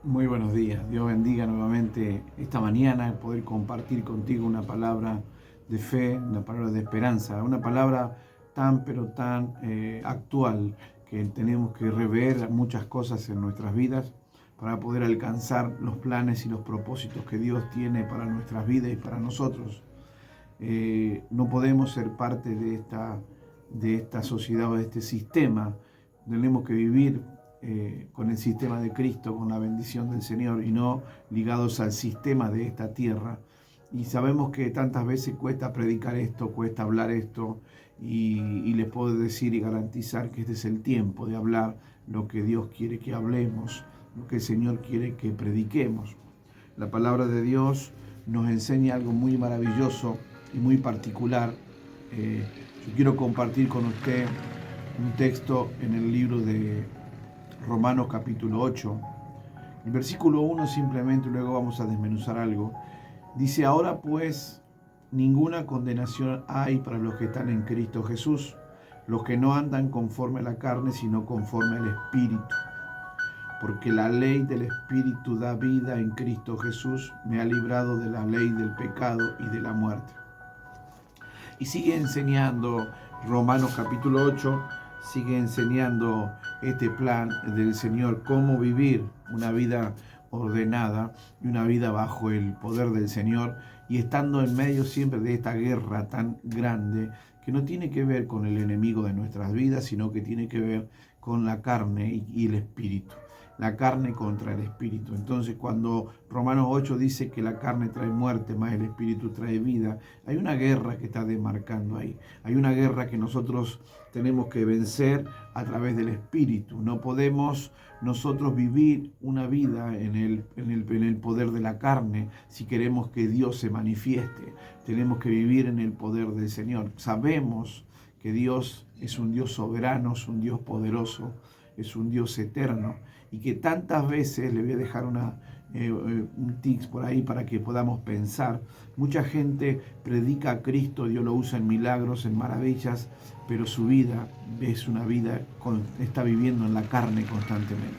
Muy buenos días. Dios bendiga nuevamente esta mañana, poder compartir contigo una palabra de fe, una palabra de esperanza, una palabra tan pero tan actual que tenemos que rever muchas cosas en nuestras vidas para poder alcanzar los planes y los propósitos que Dios tiene para nuestras vidas y para nosotros. No podemos ser parte de esta sociedad o de este sistema. Tenemos que vivir con el sistema de Cristo, con la bendición del Señor y no ligados al sistema de esta tierra. Y sabemos que tantas veces cuesta predicar esto, cuesta hablar esto y les puedo decir y garantizar que este es el tiempo de hablar lo que Dios quiere que hablemos, lo que el Señor quiere que prediquemos. La palabra de Dios nos enseña algo muy maravilloso y muy particular. Yo quiero compartir con usted un texto en el libro de Romanos capítulo 8. El versículo 1 simplemente, luego vamos a desmenuzar algo. Dice, ahora pues ninguna condenación hay para los que están en Cristo Jesús, los que no andan conforme a la carne, sino conforme al Espíritu. Porque la ley del Espíritu da vida en Cristo Jesús, me ha librado de la ley del pecado y de la muerte. Y sigue enseñando Romanos capítulo 8, sigue enseñando este plan del Señor, cómo vivir una vida ordenada y una vida bajo el poder del Señor y estando en medio siempre de esta guerra tan grande que no tiene que ver con el enemigo de nuestras vidas, sino que tiene que ver con la carne y el espíritu. La carne contra el espíritu. Entonces, cuando Romanos 8 dice que la carne trae muerte, más el espíritu trae vida, hay una guerra que está demarcando ahí. Hay una guerra que nosotros tenemos que vencer a través del espíritu. No podemos nosotros vivir una vida en el poder de la carne si queremos que Dios se manifieste. Tenemos que vivir en el poder del Señor. Sabemos que Dios es un Dios soberano, es un Dios poderoso, es un Dios eterno y que tantas veces, le voy a dejar un tips por ahí para que podamos pensar, mucha gente predica a Cristo, Dios lo usa en milagros, en maravillas, pero su vida es una vida, está viviendo en la carne constantemente.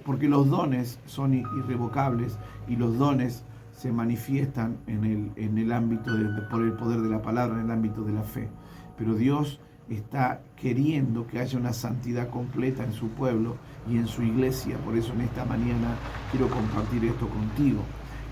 Porque los dones son irrevocables y los dones se manifiestan en el ámbito, por el poder de la palabra, en el ámbito de la fe. Pero Dios está queriendo que haya una santidad completa en su pueblo y en su iglesia. Por eso en esta mañana quiero compartir esto contigo.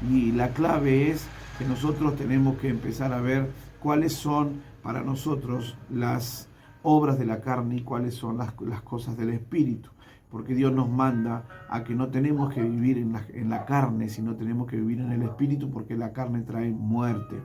Y la clave es que nosotros tenemos que empezar a ver cuáles son para nosotros las obras de la carne y cuáles son las cosas del espíritu. Porque Dios nos manda a que no tenemos que vivir en la carne, sino tenemos que vivir en el espíritu, porque la carne trae muerte.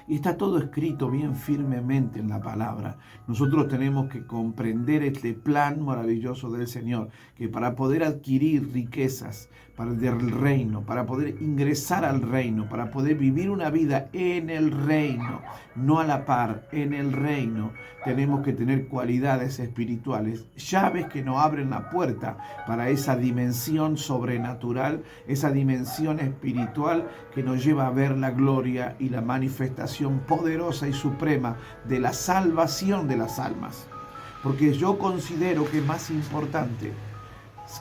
Y está todo escrito bien firmemente en la palabra. Nosotros tenemos que comprender este plan maravilloso del Señor, que para poder adquirir riquezas del reino, para poder ingresar al reino, para poder vivir una vida en el reino, no a la par, en el reino, tenemos que tener cualidades espirituales, llaves que nos abren la puerta para esa dimensión sobrenatural, esa dimensión espiritual que nos lleva a ver la gloria y la manifestación poderosa y suprema de la salvación de las almas. Porque yo considero que es más importante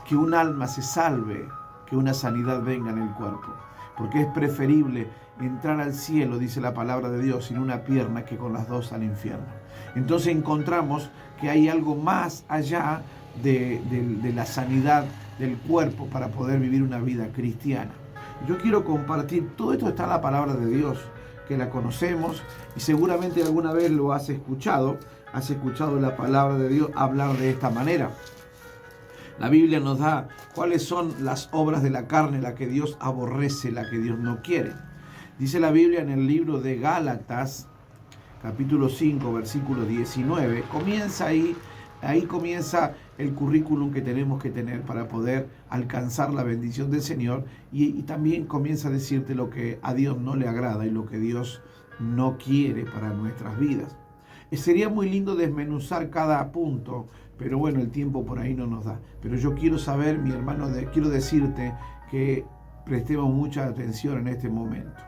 que un alma se salve que una sanidad venga en el cuerpo. Porque es preferible entrar al cielo, dice la palabra de Dios, sin una pierna que con las dos al infierno. Entonces encontramos que hay algo más allá de la sanidad del cuerpo para poder vivir una vida cristiana. Yo quiero compartir, todo esto está en la palabra de Dios, que la conocemos y seguramente alguna vez lo has escuchado la palabra de Dios hablar de esta manera. La Biblia nos da cuáles son las obras de la carne, la que Dios aborrece, la que Dios no quiere. Dice la Biblia en el libro de Gálatas, capítulo 5, versículo 19, ahí comienza el currículum que tenemos que tener para poder alcanzar la bendición del Señor y también comienza a decirte lo que a Dios no le agrada y lo que Dios no quiere para nuestras vidas. Sería muy lindo desmenuzar cada punto, pero bueno, el tiempo por ahí no nos da. Pero yo quiero saber, mi hermano, quiero decirte que prestemos mucha atención en este momento.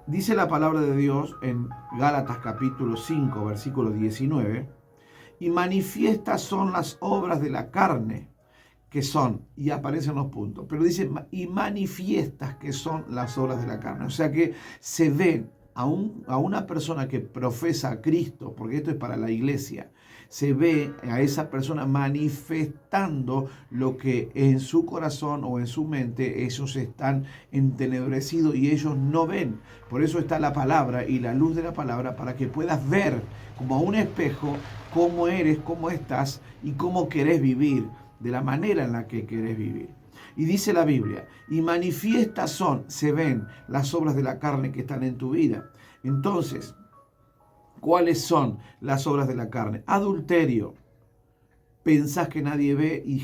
Dice la palabra de Dios en Gálatas capítulo 5, versículo 19, y manifiestas son las obras de la carne, que son, y aparecen los puntos, pero dice, y manifiestas, que son las obras de la carne. O sea que se ven a una persona que profesa a Cristo, porque esto es para la iglesia, se ve a esa persona manifestando lo que en su corazón o en su mente ellos están entenebrecidos y ellos no ven. Por eso está la palabra y la luz de la palabra, para que puedas ver como a un espejo cómo eres, cómo estás y cómo querés vivir, de la manera en la que querés vivir. Y dice la Biblia, y manifiestas son, se ven las obras de la carne que están en tu vida. Entonces, ¿cuáles son las obras de la carne? Adulterio. Pensás que nadie ve y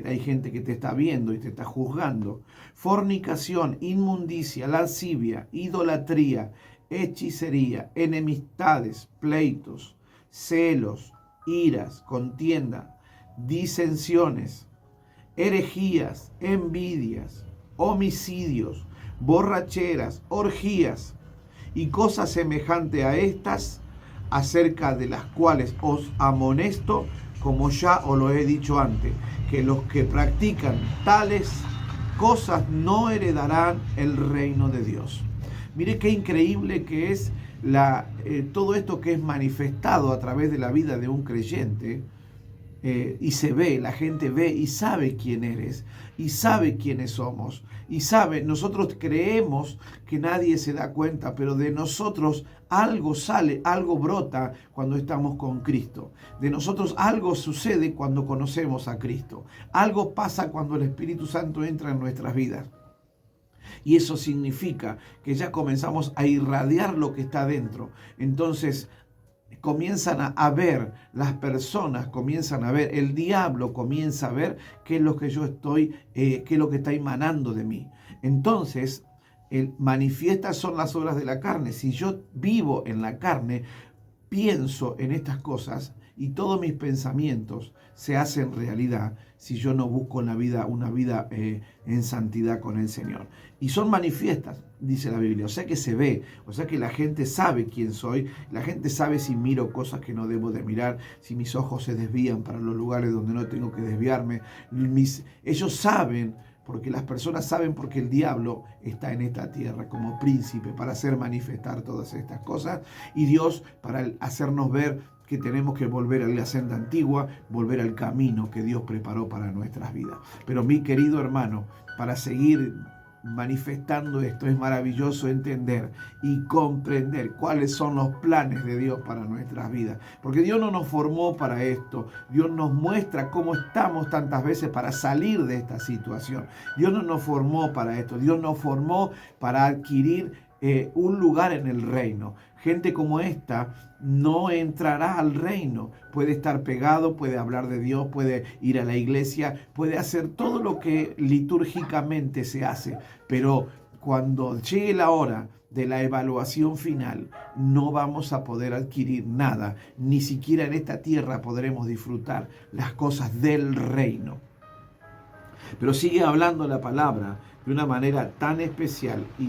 hay gente que te está viendo y te está juzgando. Fornicación, inmundicia, lascivia, idolatría, hechicería, enemistades, pleitos, celos, iras, contienda, disensiones, herejías, envidias, homicidios, borracheras, orgías y cosas semejantes a estas, acerca de las cuales os amonesto, como ya os lo he dicho antes, que los que practican tales cosas no heredarán el reino de Dios. Mire qué increíble que es todo esto que es manifestado a través de la vida de un creyente. Y se ve, la gente ve y sabe quién eres y sabe quiénes somos y sabe, nosotros creemos que nadie se da cuenta, pero de nosotros algo sale, algo brota cuando estamos con Cristo. De nosotros algo sucede cuando conocemos a Cristo. Algo pasa cuando el Espíritu Santo entra en nuestras vidas. Y eso significa que ya comenzamos a irradiar lo que está dentro. Entonces comienzan a ver, las personas comienzan a ver, el diablo comienza a ver qué es lo que yo estoy, qué es lo que está emanando de mí. Entonces, manifiestas son las obras de la carne. Si yo vivo en la carne, pienso en estas cosas y todos mis pensamientos se hacen realidad si yo no busco una vida en santidad con el Señor. Y son manifiestas, dice la Biblia, o sea que se ve, o sea que la gente sabe quién soy, la gente sabe si miro cosas que no debo de mirar, si mis ojos se desvían para los lugares donde no tengo que desviarme. Ellos saben, porque las personas saben, porque el diablo está en esta tierra como príncipe para hacer manifestar todas estas cosas, y Dios para hacernos ver que tenemos que volver a la senda antigua, volver al camino que Dios preparó para nuestras vidas. Pero mi querido hermano, para seguir manifestando esto, es maravilloso entender y comprender cuáles son los planes de Dios para nuestras vidas, porque Dios no nos formó para esto. Dios nos muestra cómo estamos tantas veces para salir de esta situación. Dios no nos formó para esto. Dios nos formó para adquirir un lugar en el reino. Gente como esta no entrará al reino. Puede estar pegado, puede hablar de Dios, puede ir a la iglesia, puede hacer todo lo que litúrgicamente se hace, pero cuando llegue la hora de la evaluación final, no vamos a poder adquirir nada, ni siquiera en esta tierra podremos disfrutar las cosas del reino. Pero sigue hablando la palabra de una manera tan especial y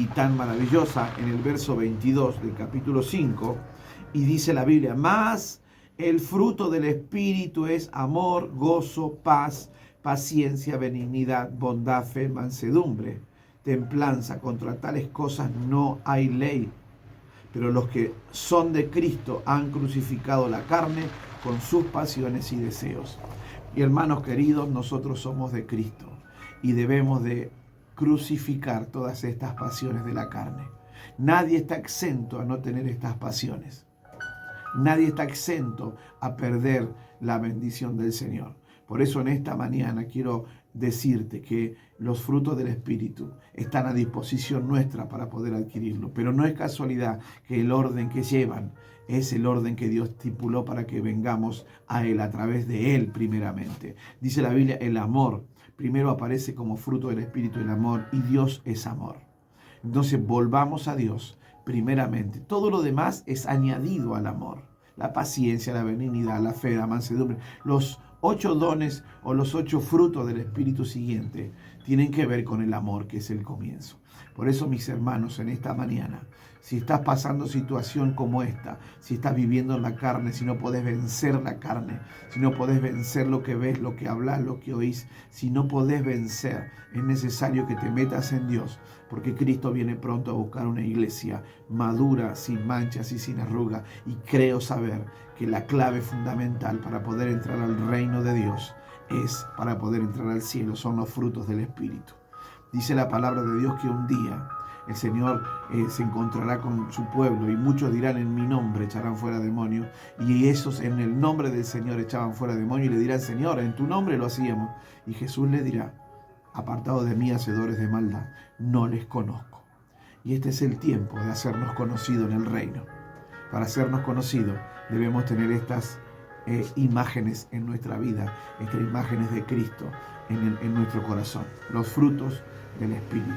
tan maravillosa en el verso 22 del capítulo 5, y dice la Biblia, mas el fruto del Espíritu es amor, gozo, paz, paciencia, benignidad, bondad, fe, mansedumbre, templanza. Contra tales cosas no hay ley. Pero los que son de Cristo han crucificado la carne con sus pasiones y deseos. Y hermanos queridos, nosotros somos de Cristo y debemos de crucificar todas estas pasiones de la carne. Nadie está exento a no tener estas pasiones. Nadie está exento a perder la bendición del Señor. Por eso en esta mañana quiero decirte que los frutos del Espíritu están a disposición nuestra para poder adquirirlo. Pero no es casualidad que el orden que llevan es el orden que Dios estipuló para que vengamos a Él, a través de Él primeramente. Dice la Biblia, el amor primero aparece como fruto del Espíritu, el amor, y Dios es amor. Entonces volvamos a Dios primeramente. Todo lo demás es añadido al amor. La paciencia, la benignidad, la fe, la mansedumbre. Los 8 dones o los 8 frutos del Espíritu siguiente tienen que ver con el amor, que es el comienzo. Por eso, mis hermanos, en esta mañana, si estás pasando situación como esta, si estás viviendo en la carne, si no podés vencer la carne, si no podés vencer lo que ves, lo que hablas, lo que oís, si no podés vencer, es necesario que te metas en Dios, porque Cristo viene pronto a buscar una iglesia madura, sin manchas y sin arruga. Y creo saber que la clave fundamental para poder entrar al reino de Dios es para poder entrar al cielo, son los frutos del Espíritu. Dice la palabra de Dios que un día el Señor se encontrará con su pueblo y muchos dirán: en mi nombre echarán fuera demonios, y esos en el nombre del Señor echaban fuera demonios y le dirán: Señor, en tu nombre lo hacíamos. Y Jesús le dirá: apartados de mí, hacedores de maldad, no les conozco. Y este es el tiempo de hacernos conocidos en el reino. Para hacernos conocidos debemos tener estas imágenes en nuestra vida, estas imágenes de Cristo en nuestro corazón, los frutos del Espíritu.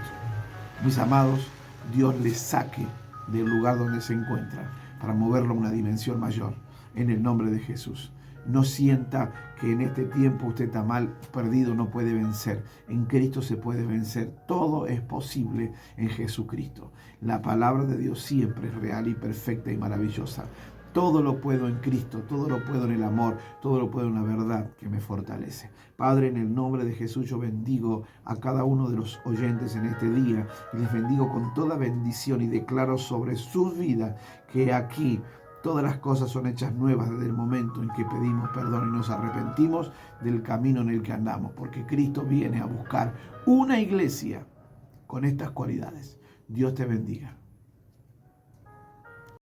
Mis amados, Dios les saque del lugar donde se encuentran para moverlo a una dimensión mayor, en el nombre de Jesús. No sienta que en este tiempo usted está mal, perdido, no puede vencer. En Cristo se puede vencer. Todo es posible en Jesucristo. La palabra de Dios siempre es real y perfecta y maravillosa. Todo lo puedo en Cristo, todo lo puedo en el amor, todo lo puedo en la verdad que me fortalece. Padre, en el nombre de Jesús yo bendigo a cada uno de los oyentes en este día y les bendigo con toda bendición y declaro sobre sus vidas que aquí todas las cosas son hechas nuevas desde el momento en que pedimos perdón y nos arrepentimos del camino en el que andamos, porque Cristo viene a buscar una iglesia con estas cualidades. Dios te bendiga.